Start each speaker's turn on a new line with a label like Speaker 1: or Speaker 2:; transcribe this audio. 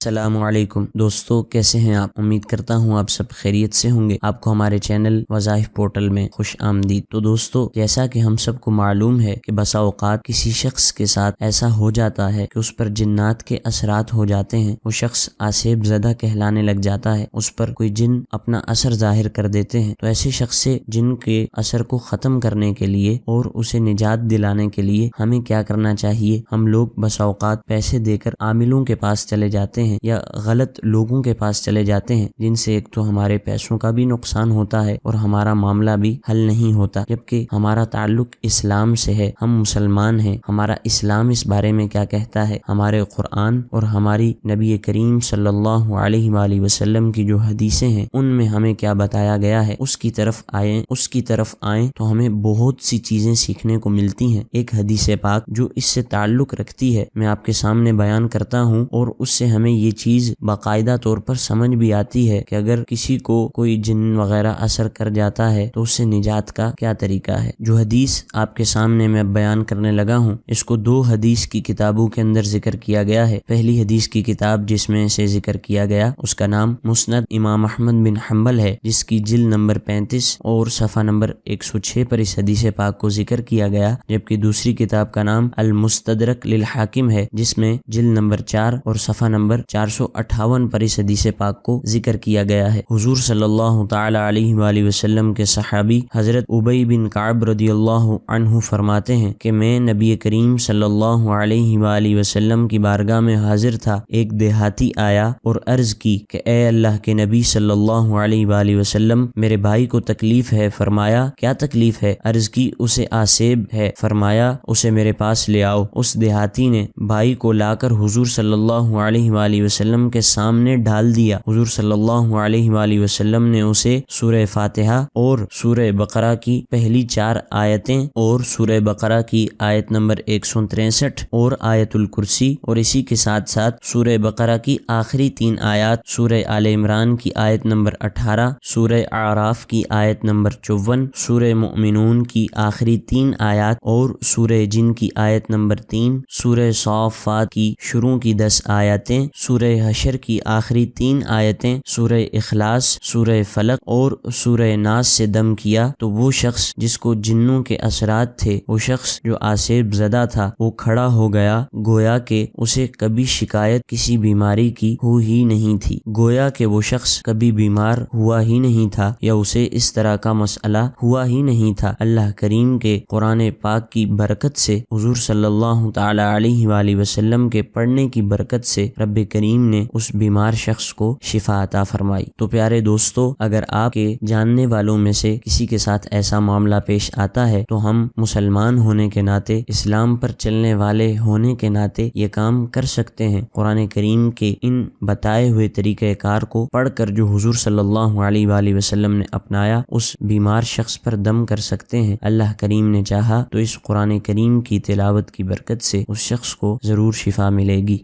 Speaker 1: السلام علیکم دوستو، کیسے ہیں آپ؟ امید کرتا ہوں آپ سب خیریت سے ہوں گے۔ آپ کو ہمارے چینل وظائف پورٹل میں خوش آمدید۔ تو دوستو، جیسا کہ ہم سب کو معلوم ہے کہ بسا اوقات کسی شخص کے ساتھ ایسا ہو جاتا ہے کہ اس پر جنات کے اثرات ہو جاتے ہیں، وہ شخص آسیب زدہ کہلانے لگ جاتا ہے، اس پر کوئی جن اپنا اثر ظاہر کر دیتے ہیں۔ تو ایسے شخص سے جن کے اثر کو ختم کرنے کے لیے اور اسے نجات دلانے کے لیے ہمیں کیا کرنا چاہیے؟ ہم لوگ بسا اوقات پیسے دے کر عاملوں کے پاس چلے جاتے ہیں یا غلط لوگوں کے پاس چلے جاتے ہیں، جن سے ایک تو ہمارے پیسوں کا بھی نقصان ہوتا ہے اور ہمارا معاملہ بھی حل نہیں ہوتا، جبکہ ہمارا تعلق اسلام سے ہے، ہم مسلمان ہیں۔ ہمارا اسلام اس بارے میں کیا کہتا ہے؟ ہمارے قرآن اور ہماری نبی کریم صلی اللہ علیہ وآلہ وسلم کی جو حدیثیں ہیں، ان میں ہمیں کیا بتایا گیا ہے، اس کی طرف آئیں تو ہمیں بہت سی چیزیں سیکھنے کو ملتی ہیں۔ ایک حدیث پاک جو اس سے تعلق رکھتی ہے، میں آپ کے سامنے بیان کرتا ہوں، اور اس سے ہمیں یہ چیز باقاعدہ طور پر سمجھ بھی آتی ہے کہ اگر کسی کو کوئی جن وغیرہ اثر کر جاتا ہے تو اس سے نجات کا کیا طریقہ ہے۔ جو حدیث آپ کے سامنے میں بیان کرنے لگا ہوں، اس کو دو حدیث کی کتابوں کے اندر ذکر کیا گیا ہے۔ پہلی حدیث کی کتاب جس میں سے ذکر کیا گیا، اس کا نام مسند امام احمد بن حنبل ہے، جس کی جلد نمبر 35 اور صفحہ نمبر 106 پر اس حدیث پاک کو ذکر کیا گیا، جبکہ دوسری کتاب کا نام المستدرک للحاکم ہے، جس میں جلد نمبر 4 اور صفحہ نمبر 458 پر اس حدیث پاک کو ذکر کیا گیا ہے۔ حضور صلی اللہ تعالی علیہ وآلہ وسلم کے صحابی حضرت ابی بن کعب رضی اللہ عنہ فرماتے ہیں کہ میں نبی کریم صلی اللہ علیہ وآلہ وسلم کی بارگاہ میں حاضر تھا، ایک دیہاتی آیا اور عرض کی کہ اے اللہ کے نبی صلی اللہ علیہ وآلہ وسلم، میرے بھائی کو تکلیف ہے۔ فرمایا کیا تکلیف ہے؟ عرض کی اسے آسیب ہے۔ فرمایا اسے میرے پاس لے آؤ۔ اس دیہاتی نے بھائی کو لا کر حضور صلی اللہ علیہ وآلہ وسلم کے سامنے ڈال دیا۔ حضور صلی اللہ علیہ وآلہ وسلم نے اسے سورہ فاتحہ اور سورہ بقرہ کی پہلی 4 آیتیں اور سورہ بقرہ کی آیت نمبر 163 اور آیت الکرسی، اور اسی کے ساتھ ساتھ سورہ بقرہ کی آخری 3 آیات، سورہ آل عمران کی آیت نمبر 18، سورہ اعراف کی آیت نمبر 54، سورہ مؤمنون کی آخری 3 آیات اور سورہ جن کی آیت نمبر 3، سورہ صافات کی شروع کی 10 آیتیں، سورہ حشر کی آخری 3 آیتیں، سورہ اخلاص، سورہ فلق اور سورہ ناس سے دم کیا، تو وہ شخص جس کو جنوں کے اثرات تھے، وہ شخص جو آسیب زدہ تھا، وہ کھڑا ہو گیا، گویا کہ اسے کبھی شکایت کسی بیماری کی ہو ہی نہیں تھی، گویا کہ وہ شخص کبھی بیمار ہوا ہی نہیں تھا یا اسے اس طرح کا مسئلہ ہوا ہی نہیں تھا۔ اللہ کریم کے قرآن پاک کی برکت سے، حضور صلی اللہ تعالی علیہ وآلہ وسلم کے پڑھنے کی برکت سے رب کریم نے اس بیمار شخص کو شفا عطا فرمائی۔ تو پیارے دوستو، اگر آپ کے جاننے والوں میں سے کسی کے ساتھ ایسا معاملہ پیش آتا ہے تو ہم مسلمان ہونے کے ناطے، اسلام پر چلنے والے ہونے کے ناطے یہ کام کر سکتے ہیں۔ قرآن کریم کے ان بتائے ہوئے طریقہ کار کو پڑھ کر جو حضور صلی اللہ علیہ وآلہ وسلم نے اپنایا، اس بیمار شخص پر دم کر سکتے ہیں۔ اللہ کریم نے چاہا تو اس قرآن کریم کی تلاوت کی برکت سے اس شخص کو ضرور شفا ملے گی۔